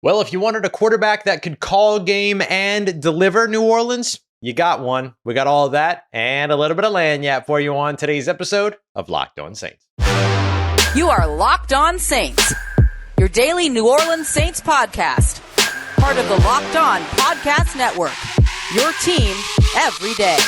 Well, if you wanted a quarterback that could call game and deliver New Orleans, you got one. We got all of that and a little bit of lanyard for you on today's episode of Locked On Saints. You are Locked On Saints, your daily New Orleans Saints podcast. Part of the Locked On Podcast Network, your team every day.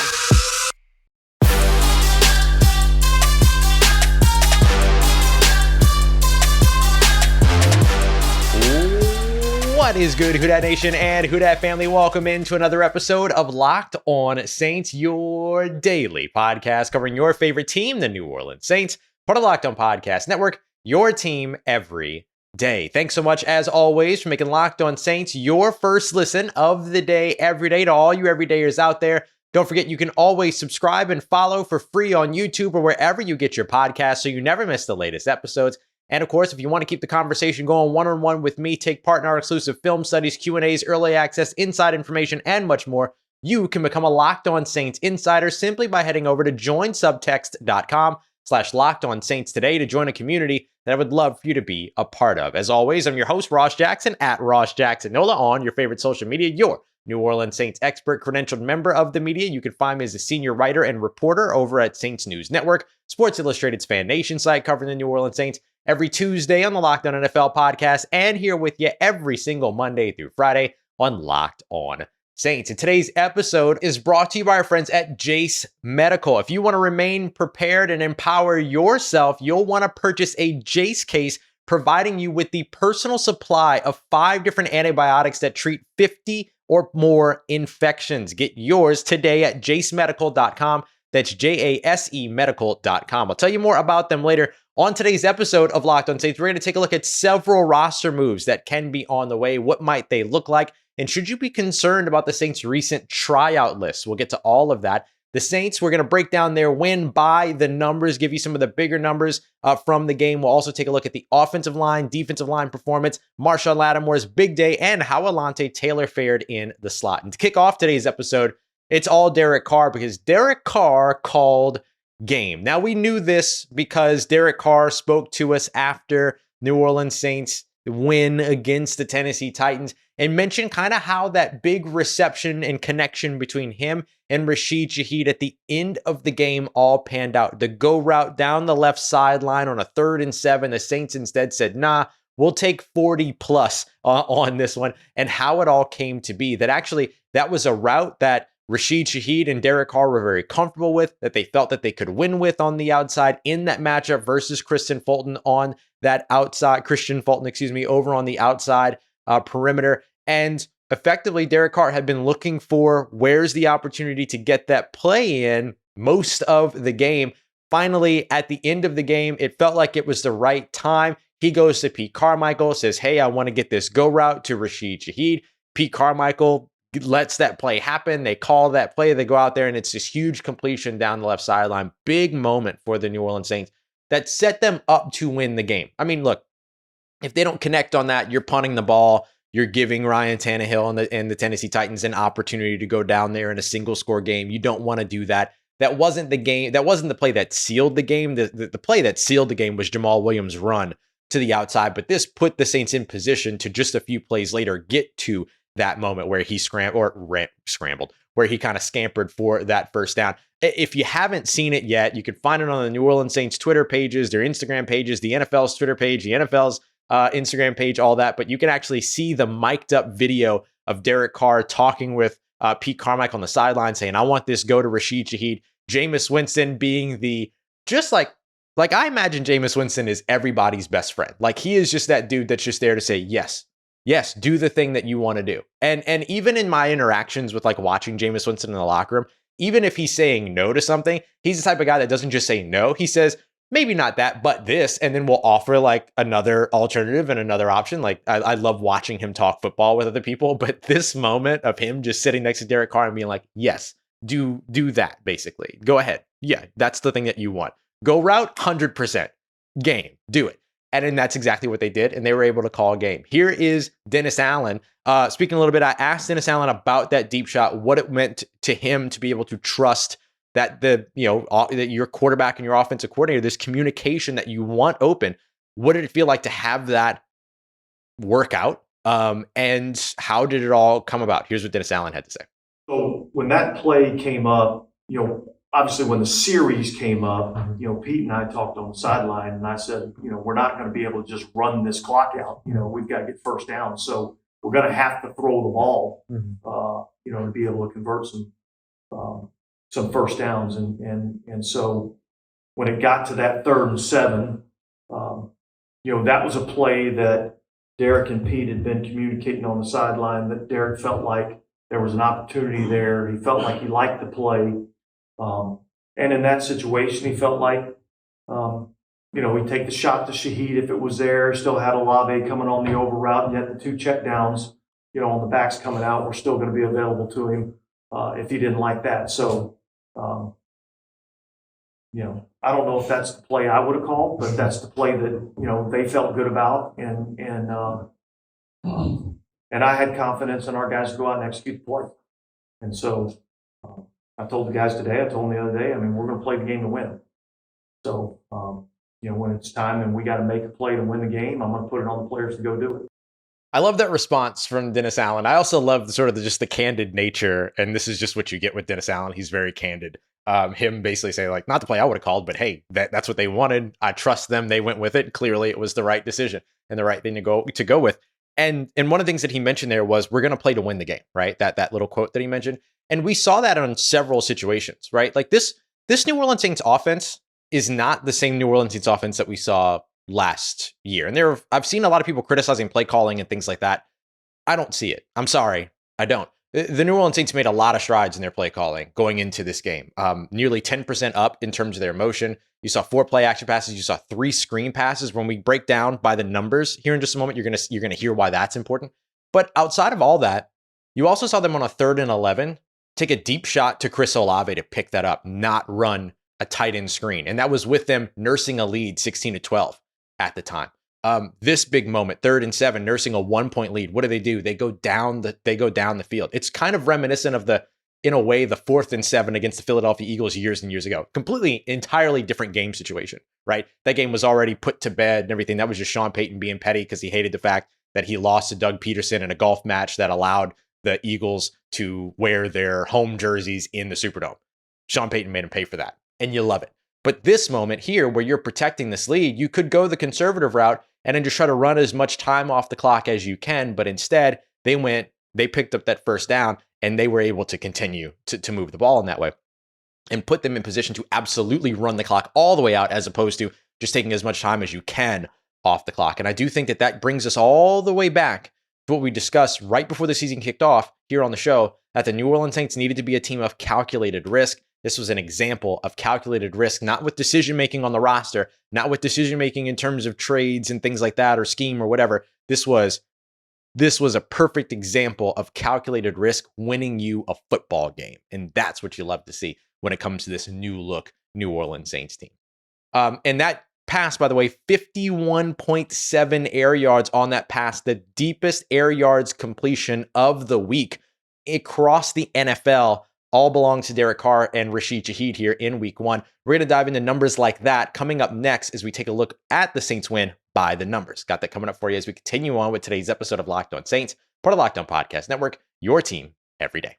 What is good, Who Dat Nation and Who Dat family? Welcome into another episode of Locked On Saints, your daily podcast covering your favorite team, the New Orleans Saints, part of Locked On Podcast Network, your team every day. Thanks so much, as always, for making Locked On Saints your first listen of the day every day. To all you everydayers out there, don't forget you can always subscribe and follow for free on YouTube or wherever you get your podcasts so you never miss the latest episodes. And of course, if you want to keep the conversation going one-on-one with me, take part in our exclusive film studies, Q&As, early access, inside information, and much more, you can become a Locked On Saints insider simply by heading over to joinsubtext.com/LockedOnSaints today to join a community that I would love for you to be a part of. As always, I'm your host, Ross Jackson, at Ross Jackson Nola on your favorite social media, your New Orleans Saints expert, credentialed member of the media. You can find me as a senior writer and reporter over at Saints News Network, Sports Illustrated's Fan Nation site covering the New Orleans Saints, every Tuesday on the Locked On NFL podcast, and here with you every single Monday through Friday on Locked On Saints. And today's episode is brought to you by our friends at Jace Medical. If you want to remain prepared and empower yourself, you'll want to purchase a Jace case, providing you with the personal supply of 5 different antibiotics that treat 50 or more infections. Get yours today at jacemedical.com. That's JASE medical.com. I'll tell you more about them later. On today's episode of Locked On Saints, we're going to take a look at several roster moves that can be on the way. What might they look like? And should you be concerned about the Saints' recent tryout list? We'll get to all of that. The Saints, we're going to break down their win by the numbers, give you some of the bigger numbers from the game. We'll also take a look at the offensive line, defensive line performance, Marshon Lattimore's big day, and how Alontae Taylor fared in the slot. And to kick off today's episode, it's all Derek Carr, because Derek Carr called game. Now, we knew this because Derek Carr spoke to us after New Orleans Saints win against the Tennessee Titans and mentioned kind of how that big reception and connection between him and Rashid Shaheed at the end of the game all panned out. The go route down the left sideline on a 3rd and 7, the Saints instead said, nah, we'll take 40 plus on this one, and how it all came to be. That actually, that was a route that Rashid Shaheed and Derek Carr were very comfortable with, that they felt that they could win with on the outside in that matchup versus Christian Fulton on that outside, over on the outside perimeter. And effectively, Derek Carr had been looking for where's the opportunity to get that play in most of the game. Finally, at the end of the game, it felt like it was the right time. He goes to Pete Carmichael, says, hey, I want to get this go route to Rashid Shaheed. Pete Carmichael lets that play happen. They call that play. They go out there, and it's this huge completion down the left sideline. Big moment for the New Orleans Saints that set them up to win the game. I mean, look, if they don't connect on that, you're punting the ball. You're giving Ryan Tannehill and the Tennessee Titans an opportunity to go down there in a single score game. You don't want to do that. That wasn't the game. That wasn't the play that sealed the game. The play that sealed the game was Jamal Williams' run to the outside. But this put the Saints in position to just a few plays later get to that moment where he scrambled, where he kind of scampered for that first down. If you haven't seen it yet, you can find it on the New Orleans Saints Twitter pages, their Instagram pages, the NFL's Twitter page, the NFL's Instagram page, all that. But you can actually see the mic'd up video of Derek Carr talking with Pete Carmichael on the sideline saying, I want this go to Rashid Shaheed. Jameis Winston being just like I imagine Jameis Winston is everybody's best friend. Like, he is just that dude that's just there to say, yes, do the thing that you want to do. And even in my interactions with like watching Jameis Winston in the locker room, even if he's saying no to something, he's the type of guy that doesn't just say no. He says, maybe not that, but this, and then we'll offer like another alternative and another option. Like, I love watching him talk football with other people, but this moment of him just sitting next to Derek Carr and being like, yes, do that, basically. Go ahead. Yeah, that's the thing that you want. Go route, 100%. Game. Do it. And then that's exactly what they did, and they were able to call a game. Here is Dennis Allen. Speaking a little bit, I asked Dennis Allen about that deep shot, what it meant to him to be able to trust that that your quarterback and your offensive coordinator, this communication that you want open. What did it feel like to have that work out? And how did it all come about? Here's what Dennis Allen had to say. So when that play came up, obviously when the series came up, Pete and I talked on the sideline, and I said, we're not going to be able to just run this clock out. We've got to get first down. So we're going to have to throw the ball, to be able to convert some first downs. And so when it got to that 3rd and 7, that was a play that Derek and Pete had been communicating on the sideline, that Derek felt like there was an opportunity there. He felt like he liked the play. And in that situation, he felt like, he'd take the shot to Shaheed if it was there, still had Olave coming on the over route, and yet the 2 check downs, on the backs coming out were still going to be available to him if he didn't like that. So, I don't know if that's the play I would have called, but that's the play that, they felt good about. And I had confidence in our guys to go out and execute the play. And so I told the guys today, I told them the other day, we're going to play the game to win. So, when it's time and we got to make a play to win the game, I'm going to put it on the players to go do it. I love that response from Dennis Allen. I also love just the candid nature, and this is just what you get with Dennis Allen. He's very candid. Him basically saying, like, not the play I would have called, but hey, that's what they wanted. I trust them. They went with it. Clearly, it was the right decision and the right thing to go with. And one of the things that he mentioned there was, we're going to play to win the game, right? That little quote that he mentioned. And we saw that on several situations, right? Like this New Orleans Saints offense is not the same New Orleans Saints offense that we saw last year. And I've seen a lot of people criticizing play calling and things like that. I don't see it. I'm sorry. I don't. The New Orleans Saints made a lot of strides in their play calling going into this game. Nearly 10% up in terms of their motion. You saw 4 play action passes. You saw 3 screen passes. When we break down by the numbers here in just a moment, you're gonna hear why that's important. But outside of all that, you also saw them on a 3rd and 11 take a deep shot to Chris Olave to pick that up, not run a tight end screen, and that was with them nursing a lead 16-12 at the time. This big moment, 3rd and 7, nursing a 1-point lead. What do? They go down the field. It's kind of reminiscent of in a way, the 4th and 7 against the Philadelphia Eagles years and years ago. Completely, entirely different game situation, right? That game was already put to bed and everything. That was just Sean Payton being petty because he hated the fact that he lost to Doug Peterson in a golf match that allowed the Eagles to wear their home jerseys in the Superdome. Sean Payton made him pay for that, and you love it. But this moment here, where you're protecting this lead, you could go the conservative route and then just try to run as much time off the clock as you can. But instead, they picked up that first down, and they were able to continue to move the ball in that way and put them in position to absolutely run the clock all the way out, as opposed to just taking as much time as you can off the clock. And I do think that brings us all the way back to what we discussed right before the season kicked off here on the show, that the New Orleans Saints needed to be a team of calculated risk. This was an example of calculated risk, not with decision-making on the roster, not with decision-making in terms of trades and things like that or scheme or whatever. This was a perfect example of calculated risk winning you a football game. And that's what you love to see when it comes to this new look New Orleans Saints team. And that pass, by the way, 51.7 air yards on that pass, the deepest air yards completion of the week across the NFL. All belongs to Derek Carr and Rashid Shaheed here in week 1. We're going to dive into numbers like that coming up next as we take a look at the Saints win by the numbers. Got that coming up for you as we continue on with today's episode of Locked On Saints, part of Locked On Podcast Network, your team every day.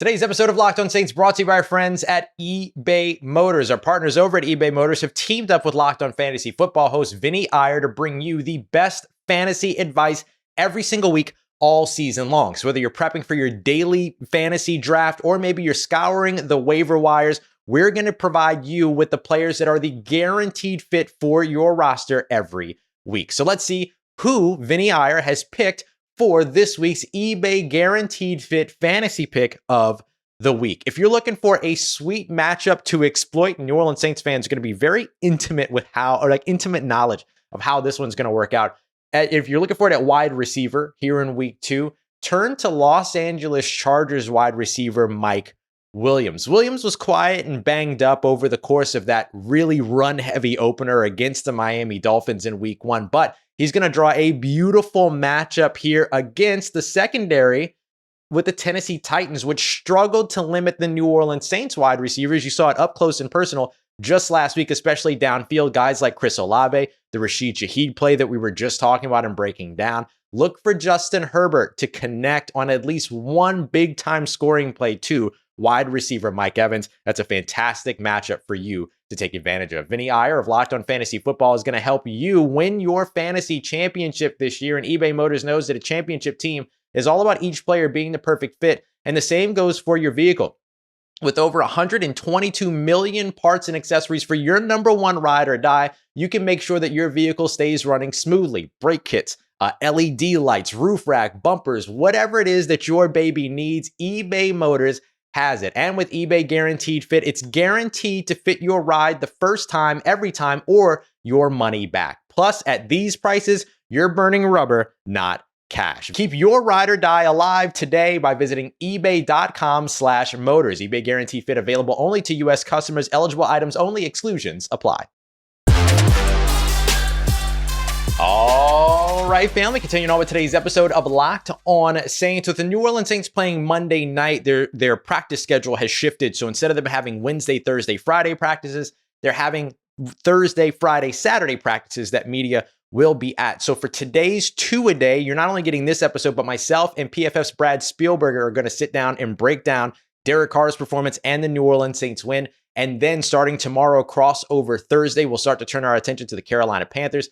Today's episode of Locked On Saints brought to you by our friends at eBay Motors. Our partners over at eBay Motors have teamed up with Locked On Fantasy Football host Vinny Iyer to bring you the best fantasy advice every single week, all season long. So whether you're prepping for your daily fantasy draft or maybe you're scouring the waiver wires, we're going to provide you with the players that are the guaranteed fit for your roster every week. So let's see who Vinny Iyer has picked for this week's eBay Guaranteed Fit Fantasy Pick of the Week. If you're looking for a sweet matchup to exploit, New Orleans Saints fans are going to be very intimate with intimate knowledge of how this one's going to work out. If you're looking for it at wide receiver here in week 2, turn to Los Angeles Chargers wide receiver Mike Williams. Williams was quiet and banged up over the course of that really run-heavy opener against the Miami Dolphins in week 1, but he's going to draw a beautiful matchup here against the secondary with the Tennessee Titans, which struggled to limit the New Orleans Saints wide receivers. You saw it up close and personal just last week, especially downfield. Guys like Chris Olave, the Rashid Shaheed play that we were just talking about and breaking down. Look for Justin Herbert to connect on at least one big-time scoring play to wide receiver Mike Evans. That's a fantastic matchup for you to take advantage of. Vinny Iyer of Locked On Fantasy Football is going to help you win your fantasy championship this year. And eBay Motors knows that a championship team is all about each player being the perfect fit. And the same goes for your vehicle. With over 122 million parts and accessories for your number one ride or die, you can make sure that your vehicle stays running smoothly. Brake kits, LED lights, roof rack, bumpers, whatever it is that your baby needs, eBay Motors has it. And with eBay Guaranteed Fit, it's guaranteed to fit your ride the first time, every time, or your money back. Plus, at these prices, you're burning rubber, not cash. Keep your ride or die alive today by visiting ebay.com/motors. eBay Guaranteed Fit available only to U.S. customers. Eligible items only. Exclusions apply. All right, family, continuing on with today's episode of Locked On Saints. With the New Orleans Saints playing Monday night, their practice schedule has shifted. So instead of them having Wednesday, Thursday, Friday practices, they're having Thursday, Friday, Saturday practices that media will be at. So for today's two-a-day, you're not only getting this episode, but myself and PFF's Brad Spielberger are going to sit down and break down Derek Carr's performance and the New Orleans Saints win. And then starting tomorrow, crossover Thursday, we'll start to turn our attention to the Carolina Panthers.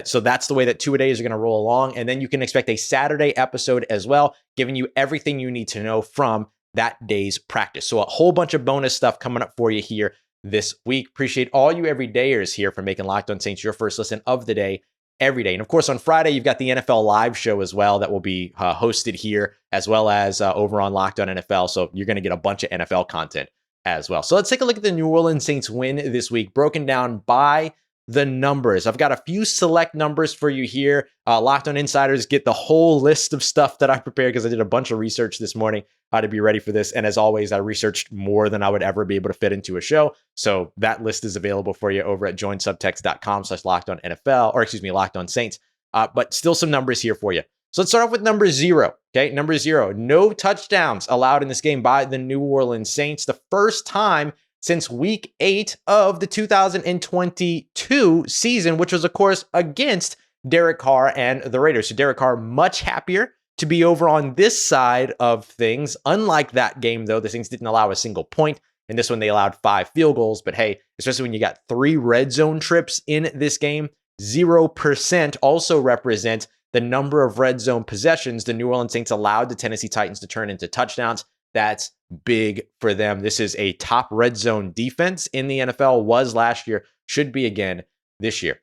So that's the way that two-a-days are going to roll along. And then you can expect a Saturday episode as well, giving you everything you need to know from that day's practice. So a whole bunch of bonus stuff coming up for you here this week. Appreciate all you everydayers here for making Locked On Saints your first listen of the day every day. And of course, on Friday, you've got the NFL Live show as well that will be hosted here, as well as over on Locked On NFL. So you're going to get a bunch of NFL content as well. So let's take a look at the New Orleans Saints win this week, broken down by the numbers. I've got a few select numbers for you here. Locked On Insiders get the whole list of stuff that I prepared because I did a bunch of research this morning to be ready for this. And as always, I researched more than I would ever be able to fit into a show. So that list is available for you over at joinsubtext.com/Locked On NFL, or excuse me, Locked On Saints. But still some numbers here for you. So let's start off with number 0. Okay, number 0. No touchdowns allowed in this game by the New Orleans Saints. The first time since week 8 of the 2022 season, which was, of course, against Derek Carr and the Raiders. So Derek Carr much happier to be over on this side of things. Unlike that game, though, the Saints didn't allow a single point. In this one, they allowed 5 field goals. But hey, especially when you got 3 red zone trips in this game, 0% also represents the number of red zone possessions the New Orleans Saints allowed the Tennessee Titans to turn into touchdowns. That's big for them. This is a top red zone defense in the NFL, was last year, should be again this year.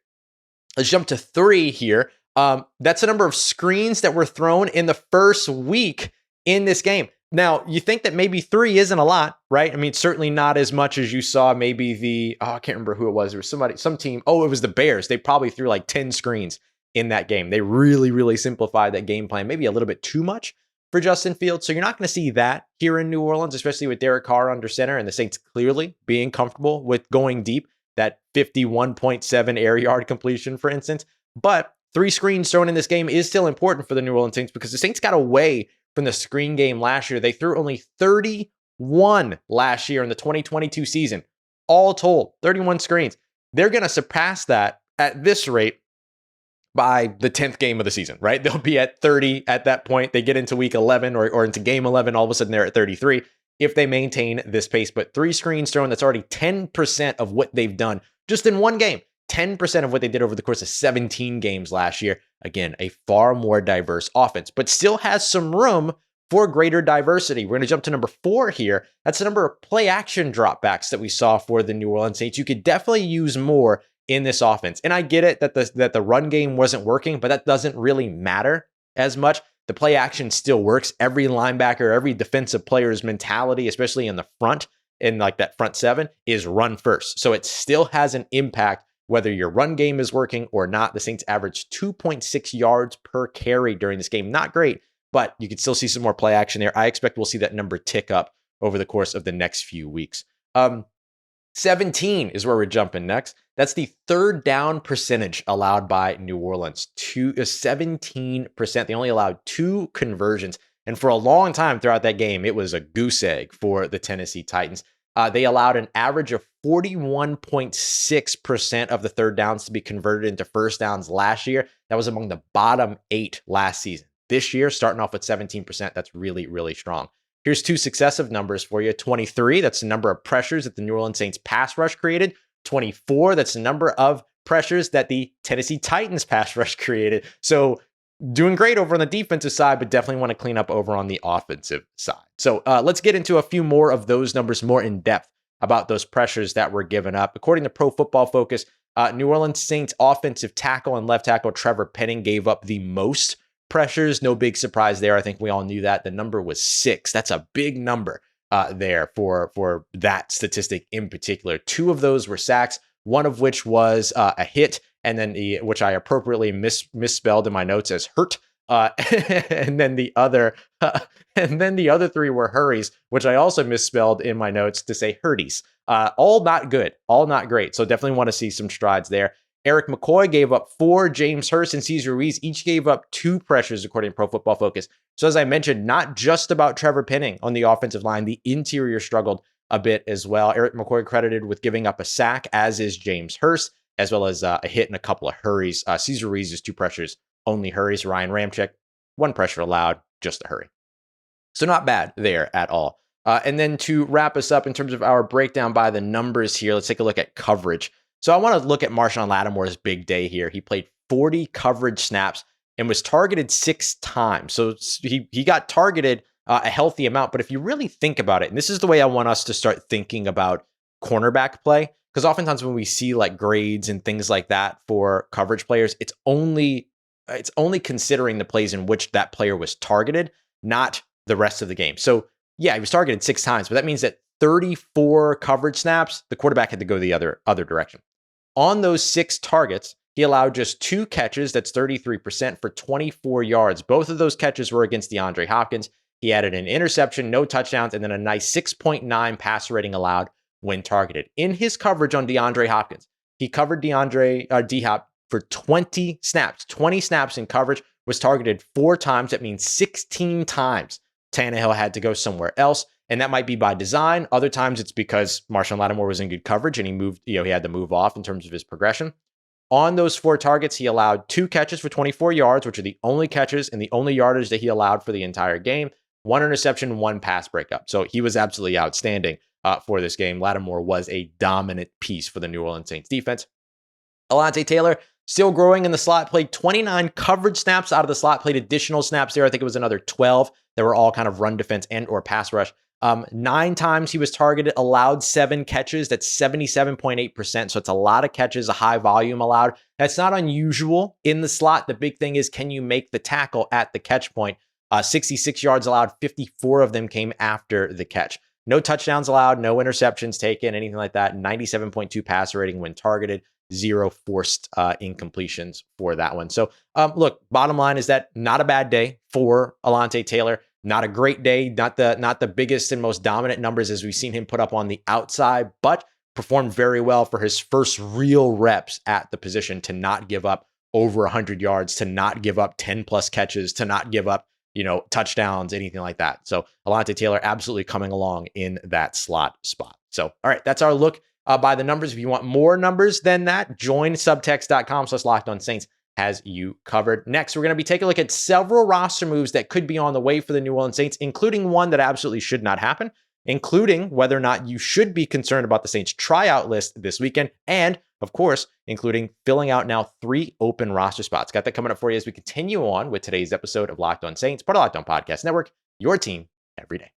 Let's jump to 3 here. That's the number of screens that were thrown in the first week in this game. Now, you think that maybe 3 isn't a lot, right? I mean, certainly not as much as you saw maybe I can't remember who it was. There was some team. Oh, it was the Bears. They probably threw like 10 screens in that game. They really, really simplified that game plan, maybe a little bit too much for Justin Fields. So you're not going to see that here in New Orleans, especially with Derek Carr under center and the Saints clearly being comfortable with going deep, that 51.7 air yard completion, for instance. But 3 screens thrown in this game is still important for the New Orleans Saints because the Saints got away from the screen game last year. They threw only 31 last year in the 2022 season. All told, 31 screens. They're going to surpass that at this rate by the 10th game of the season, right? They'll be at 30 at that point. They get into week 11 or into game 11, all of a sudden they're at 33 if they maintain this pace. But 3 screens thrown, that's already 10% of what they've done just in one game. 10% of what they did over the course of 17 games last year. Again, a far more diverse offense, but still has some room for greater diversity. We're going to jump to number 4 here. That's the number of play action dropbacks that we saw for the New Orleans Saints. You could definitely use more in this offense. And I get it that the run game wasn't working, but that doesn't really matter as much. The play action still works. Every linebacker, every defensive player's mentality, especially in the front, in like that front 7, is run first. So it still has an impact whether your run game is working or not. The Saints averaged 2.6 yards per carry during this game. Not great, but you can still see some more play action there. I expect we'll see that number tick up over the course of the next few weeks. 17 is where we're jumping next. That's the third down percentage allowed by New Orleans. 17%. They only allowed 2 conversions. And for a long time throughout that game, it was a goose egg for the Tennessee Titans. They allowed an average of 41.6% of the third downs to be converted into first downs last year. That was among the bottom 8 last season. This year, starting off with 17%, that's really, really strong. Here's 2 successive numbers for you. 23, that's the number of pressures that the New Orleans Saints pass rush created. 24, that's the number of pressures that the Tennessee Titans pass rush created. So doing great over on the defensive side, but definitely want to clean up over on the offensive side. So let's get into a few more of those numbers more in depth about those pressures that were given up. According to Pro Football Focus, New Orleans Saints offensive tackle and left tackle Trevor Penning gave up the most pressures. No big surprise there. I think we all knew that. The number was 6. That's a big number there for that statistic in particular. 2 of those were sacks, one of which was a hit, and then which I appropriately misspelled in my notes as hurt. And then the other 3 were hurries, which I also misspelled in my notes to say hurties. All not good, all not great. So definitely want to see some strides there. Eric McCoy gave up 4. James Hurst and Cesar Ruiz each gave up 2 pressures, according to Pro Football Focus. So as I mentioned, not just about Trevor Penning on the offensive line. The interior struggled a bit as well. Eric McCoy credited with giving up a sack, as is James Hurst, as well as a hit and a couple of hurries. Cesar Ruiz's 2 pressures, only hurries. Ryan Ramczyk, 1 pressure allowed, just a hurry. So not bad there at all. And then to wrap us up in terms of our breakdown by the numbers here, let's take a look at coverage. So I want to look at Marshon Lattimore's big day here. He played 40 coverage snaps and was targeted 6 times. So he got targeted a healthy amount. But if you really think about it, and this is the way I want us to start thinking about cornerback play, because oftentimes when we see like grades and things like that for coverage players, it's only considering the plays in which that player was targeted, not the rest of the game. So yeah, he was targeted 6 times, but that means that 34 coverage snaps, the quarterback had to go the other direction. On those 6 targets, he allowed just 2 catches, that's 33%, for 24 yards. Both of those catches were against DeAndre Hopkins. He added an interception, no touchdowns, and then a nice 6.9 passer rating allowed when targeted. In his coverage on DeAndre Hopkins, he covered D-Hop for 20 snaps. 20 snaps in coverage, was targeted 4 times. That means 16 times Tannehill had to go somewhere else. And that might be by design. Other times it's because Marshon Lattimore was in good coverage and he had to move off in terms of his progression. On those 4 targets, he allowed 2 catches for 24 yards, which are the only catches and the only yardage that he allowed for the entire game. 1 interception, 1 pass breakup. So he was absolutely outstanding for this game. Lattimore was a dominant piece for the New Orleans Saints defense. Alontae Taylor, still growing in the slot, played 29 coverage snaps out of the slot, played additional snaps there. I think it was another 12 that were all kind of run defense and or pass rush. 9 times he was targeted, allowed 7 catches. That's 77.8%. So it's a lot of catches, a high volume allowed. That's not unusual in the slot. The big thing is, can you make the tackle at the catch point? 66 yards allowed, 54 of them came after the catch. No touchdowns allowed, no interceptions taken, anything like that. 97.2 passer rating when targeted, 0 forced incompletions for that one. So look, bottom line is that not a bad day for Alontae Taylor. Not a great day, not the biggest and most dominant numbers as we've seen him put up on the outside, but performed very well for his first real reps at the position to not give up over 100 yards, to not give up 10 plus catches, to not give up, touchdowns, anything like that. So Alontae Taylor absolutely coming along in that slot spot. So, all right, that's our look by the numbers. If you want more numbers than that, join subtext.com/LockedOnSaints has you covered. Next, we're going to be taking a look at several roster moves that could be on the way for the New Orleans Saints, including one that absolutely should not happen, including whether or not you should be concerned about the Saints tryout list this weekend, and of course, including filling out now 3 open roster spots. Got that coming up for you as we continue on with today's episode of Locked On Saints, part of Locked On Podcast Network, your team every day.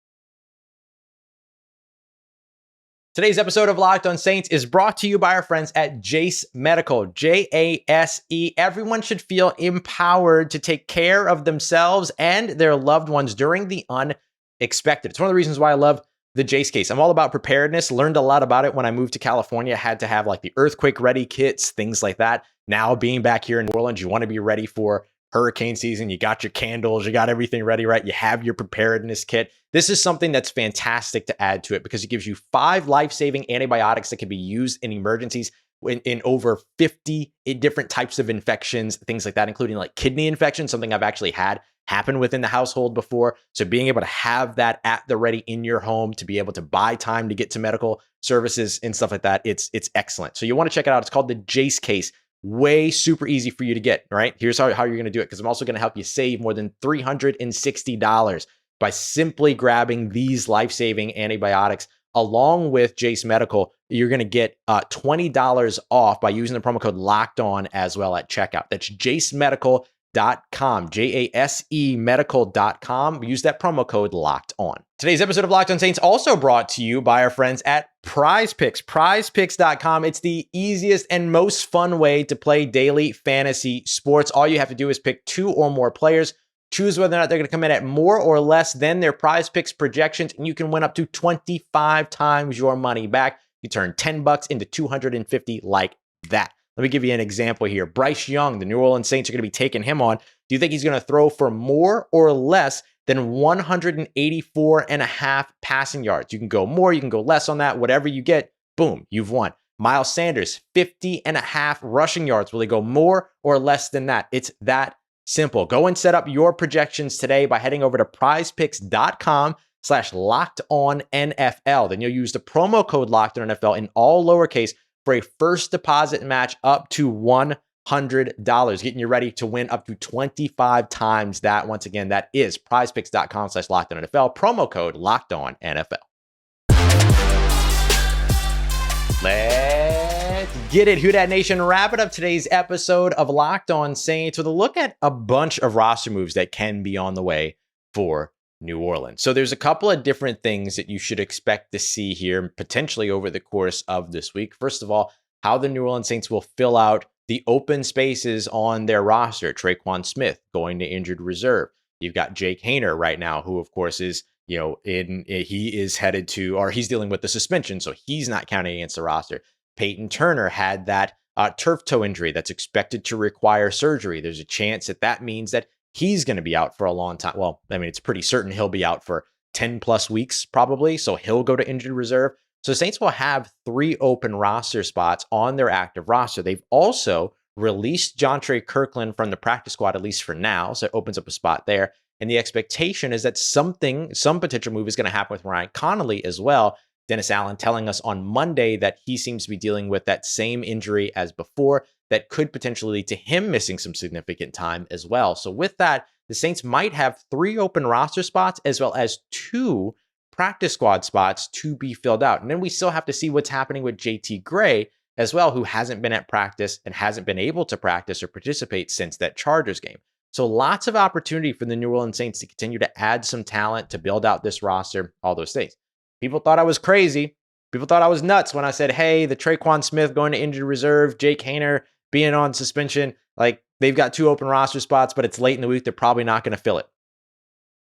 Today's episode of Locked On Saints is brought to you by our friends at Jase Medical, Jase. Everyone should feel empowered to take care of themselves and their loved ones during the unexpected. It's one of the reasons why I love the Jase case. I'm all about preparedness, learned a lot about it when I moved to California, had to have like the earthquake ready kits, things like that. Now being back here in New Orleans, you want to be ready for hurricane season. You got your candles, you got everything ready, right? You have your preparedness kit. This is something that's fantastic to add to it because it gives you 5 life-saving antibiotics that can be used in emergencies in over 50 different types of infections, things like that, including like kidney infection, something I've actually had happened within the household before. So being able to have that at the ready in your home to be able to buy time to get to medical services and stuff like that, it's excellent. So you want to check it out. It's called the Jace case. Way super easy for you to get, right? Here's how you're going to do it, because I'm also going to help you save more than $360 by simply grabbing these life-saving antibiotics along with Jace Medical. You're going to get $20 off by using the promo code Locked On as well at checkout. That's jacemedical.com, JASE medical.com. Use that promo code Locked On. Today's episode of Locked On Saints also brought to you by our friends at Prize Picks, prizepicks.com. It's the easiest and most fun way to play daily fantasy sports. All you have to do is pick 2 or more players, choose whether or not they're going to come in at more or less than their Prize Picks projections, and you can win up to 25 times your money back. You turn $10 into $250 like that. Let me give you an example here. Bryce Young, the New Orleans Saints are going to be taking him on. Do you think he's going to throw for more or less than 184.5 passing yards? You can go more, you can go less on that. Whatever you get, boom, you've won. Miles Sanders, 50.5 rushing yards. Will they go more or less than that? It's that simple. Go and set up your projections today by heading over to prizepicks.com/LockedOnNFL. Then you'll use the promo code LockedOnNFL in all lowercase for a first deposit match up to $100, getting you ready to win up to 25 times that. Once again, that is prizepicks.com/LockedOnNFL, promo code LockedOnNFL. Let's get it. Who Dat Nation, wrapping up today's episode of Locked On Saints with a look at a bunch of roster moves that can be on the way for New Orleans. So there's a couple of different things that you should expect to see here potentially over the course of this week. First of all, how the New Orleans Saints will fill out the open spaces on their roster. Tre'Quan Smith going to injured reserve. You've got Jake Haener right now, who of course is, he is headed to, or he's dealing with the suspension, so he's not counting against the roster. Peyton Turner had that turf toe injury that's expected to require surgery. There's a chance that means that he's going to be out for a long time. Well, I mean, it's pretty certain he'll be out for 10 plus weeks probably. So he'll go to injured reserve. So Saints will have 3 open roster spots on their active roster. They've also released Jontre Kirkland from the practice squad, at least for now. So it opens up a spot there. And the expectation is that some potential move is going to happen with Ryan Connolly as well. Dennis Allen telling us on Monday that he seems to be dealing with that same injury as before that could potentially lead to him missing some significant time as well. So with that, the Saints might have 3 open roster spots as well as 2 practice squad spots to be filled out. And then we still have to see what's happening with JT Gray as well, who hasn't been at practice and hasn't been able to practice or participate since that Chargers game. So lots of opportunity for the New Orleans Saints to continue to add some talent to build out this roster, all those things. People thought I was crazy. People thought I was nuts when I said, hey, the Tre'Quan Smith going to injured reserve, Jake Haener being on suspension, like they've got 2 open roster spots, but it's late in the week. They're probably not going to fill it.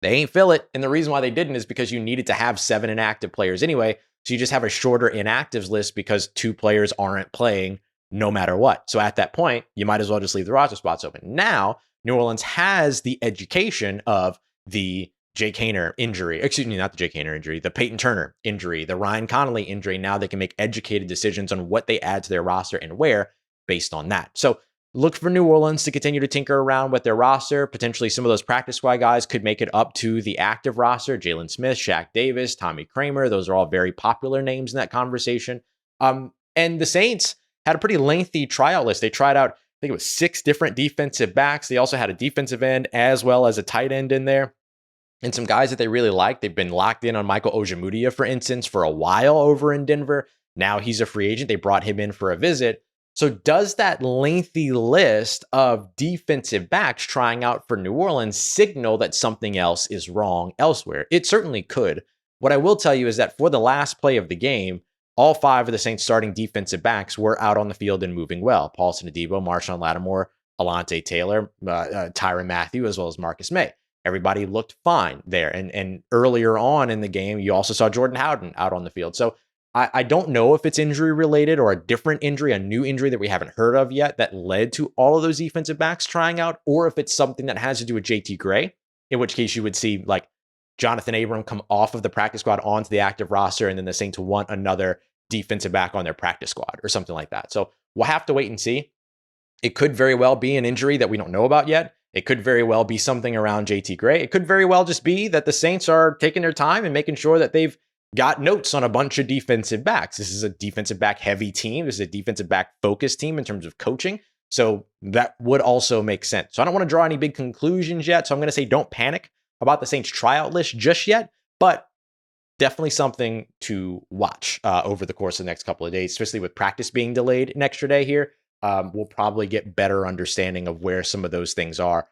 They ain't fill it. And the reason why they didn't is because you needed to have 7 inactive players anyway. So you just have a shorter inactives list because 2 players aren't playing no matter what. So at that point, you might as well just leave the roster spots open. Now, New Orleans has the education of the Jake Haener injury, not the Jake Haener injury, the Peyton Turner injury, the Ryan Connolly injury. Now they can make educated decisions on what they add to their roster and where based on that. So look for New Orleans to continue to tinker around with their roster. Potentially some of those practice squad guys could make it up to the active roster. Jalen Smith, Shaq Davis, Tommy Kramer. Those are all very popular names in that conversation. And the Saints had a pretty lengthy tryout list. They tried out, I think it was 6 different defensive backs. They also had a defensive end as well as a tight end in there. And some guys that they really like. They've been locked in on Michael Ojemudia, for instance, for a while over in Denver. Now he's a free agent. They brought him in for a visit. So does that lengthy list of defensive backs trying out for New Orleans signal that something else is wrong elsewhere? It certainly could. What I will tell you is that for the last play of the game, all 5 of the Saints starting defensive backs were out on the field and moving well. Paulson Adebo, Marshon Lattimore, Alontae Taylor, Tyrann Mathieu, as well as Marcus May. Everybody looked fine there. And earlier on in the game, you also saw Jordan Howden out on the field. So I don't know if it's injury related or a different injury, a new injury that we haven't heard of yet that led to all of those defensive backs trying out, or if it's something that has to do with JT Gray, in which case you would see like Jonathan Abram come off of the practice squad onto the active roster, and then the Saints want another defensive back on their practice squad or something like that. So we'll have to wait and see. It could very well be an injury that we don't know about yet. It could very well be something around JT Gray. It could very well just be that the Saints are taking their time and making sure that they've got notes on a bunch of defensive backs. This is a defensive back heavy team. This is a defensive back focused team in terms of coaching. So that would also make sense. So I don't want to draw any big conclusions yet. So I'm going to say don't panic about the Saints tryout list just yet, but definitely something to watch over the course of the next couple of days, especially with practice being delayed an extra day here. We'll probably get better understanding of where some of those things are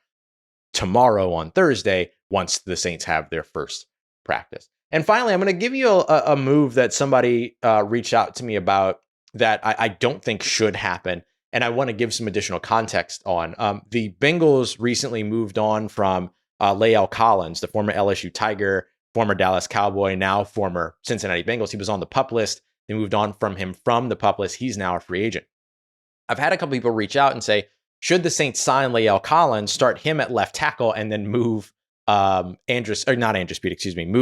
tomorrow on Thursday once the Saints have their first practice. And finally, I'm going to give you a move that somebody reached out to me about that I don't think should happen. And I want to give some additional context on. The Bengals recently moved on from La'el Collins, the former LSU Tiger, former Dallas Cowboy, now former Cincinnati Bengals. He was on the PUP list. They moved on from him from the PUP list. He's now a free agent. I've had a couple people reach out and say, should the Saints sign La'el Collins, start him at left tackle, and then move move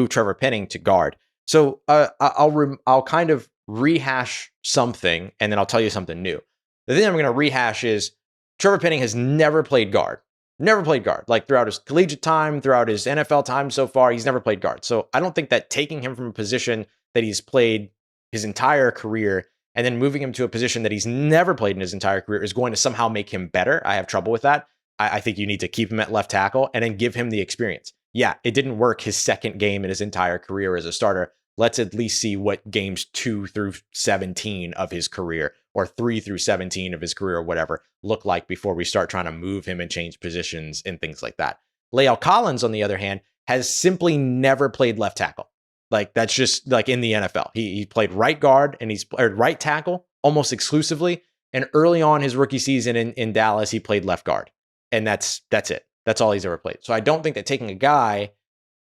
Trevor Penning to guard? So I'll kind of rehash something, and then I'll tell you something new. The thing I'm going to rehash is Trevor Penning has never played guard. Never played guard. Like throughout his collegiate time, throughout his NFL time so far, he's never played guard. So I don't think that taking him from a position that he's played his entire career and then moving him to a position that he's never played in his entire career is going to somehow make him better. I have trouble with that. I think you need to keep him at left tackle and then give him the experience. Yeah, it didn't work his second game in his entire career as a starter. Let's at least see what games 2 through 17 of his career or 3 through 17 of his career or whatever look like before we start trying to move him and change positions and things like that. La'el Collins, on the other hand, has simply never played left tackle. Like that's just like in the NFL. He played right guard and he's played right tackle almost exclusively. And early on his rookie season in Dallas, he played left guard. And that's it. That's all he's ever played. So I don't think that taking a guy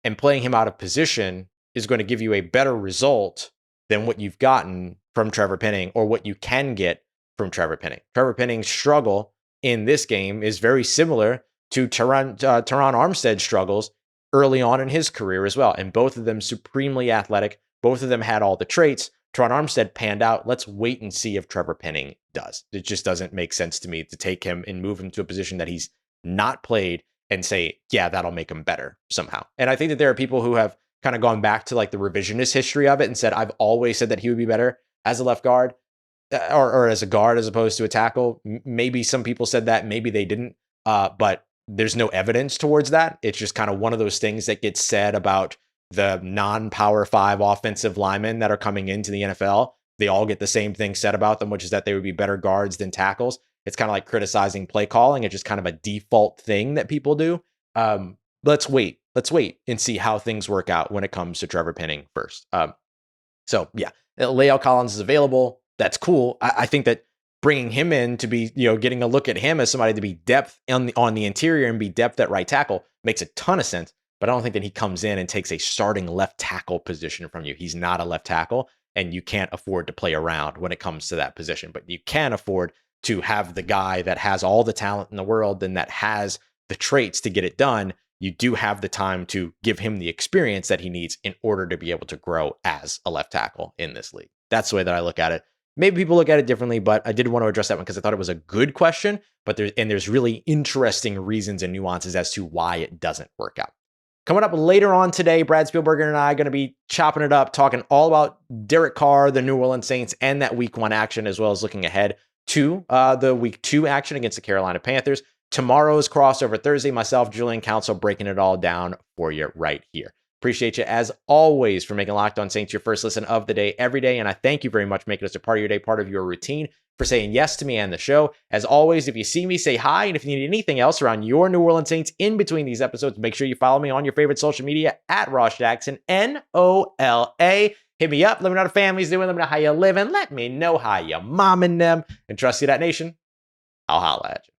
and playing him out of position is going to give you a better result than what you've gotten from Trevor Penning or what you can get from Trevor Penning. Trevor Penning's struggle in this game is very similar to Teron Armstead's struggles early on in his career as well. And both of them supremely athletic. Both of them had all the traits. Teron Armstead panned out. Let's wait and see if Trevor Penning does. It just doesn't make sense to me to take him and move him to a position that he's not played and say, yeah, that'll make him better somehow. And I think that there are people who have kind of gone back to like the revisionist history of it and said, I've always said that he would be better as a left guard or as a guard as opposed to a tackle. Maybe some people said that, maybe they didn't, but there's no evidence towards that. It's just kind of one of those things that gets said about the non-Power 5 offensive linemen that are coming into the NFL. They all get the same thing said about them, which is that they would be better guards than tackles. It's kind of like criticizing play calling. It's just kind of a default thing that people do. Let's wait and see how things work out when it comes to Trevor Penning first. So yeah, La'el Collins is available. That's cool. I think that bringing him in to be, getting a look at him as somebody to be depth on the interior and be depth at right tackle makes a ton of sense. But I don't think that he comes in and takes a starting left tackle position from you. He's not a left tackle, and you can't afford to play around when it comes to that position. But you can afford to have the guy that has all the talent in the world and that has the traits to get it done. You do have the time to give him the experience that he needs in order to be able to grow as a left tackle in this league. That's the way that I look at it. Maybe people look at it differently, but I did want to address that one because I thought it was a good question, but there's really interesting reasons and nuances as to why it doesn't work out. Coming up later on today, Brad Spielberger and I are going to be chopping it up, talking all about Derek Carr, the New Orleans Saints, and that week 1 action, as well as looking ahead to the week 2 action against the Carolina Panthers. Tomorrow's crossover Thursday, myself, Julian Council, breaking it all down for you right here. Appreciate you, as always, for making Locked On Saints your first listen of the day every day. And I thank you very much for making us a part of your day, part of your routine, for saying yes to me and the show. As always, if you see me, say hi. And if you need anything else around your New Orleans Saints in between these episodes, make sure you follow me on your favorite social media at Ross Jackson, NOLA. Hit me up. Let me know how the family's doing. Let me know how you're living. Let me know how you're momming them. And trust you, that nation. I'll holla at you.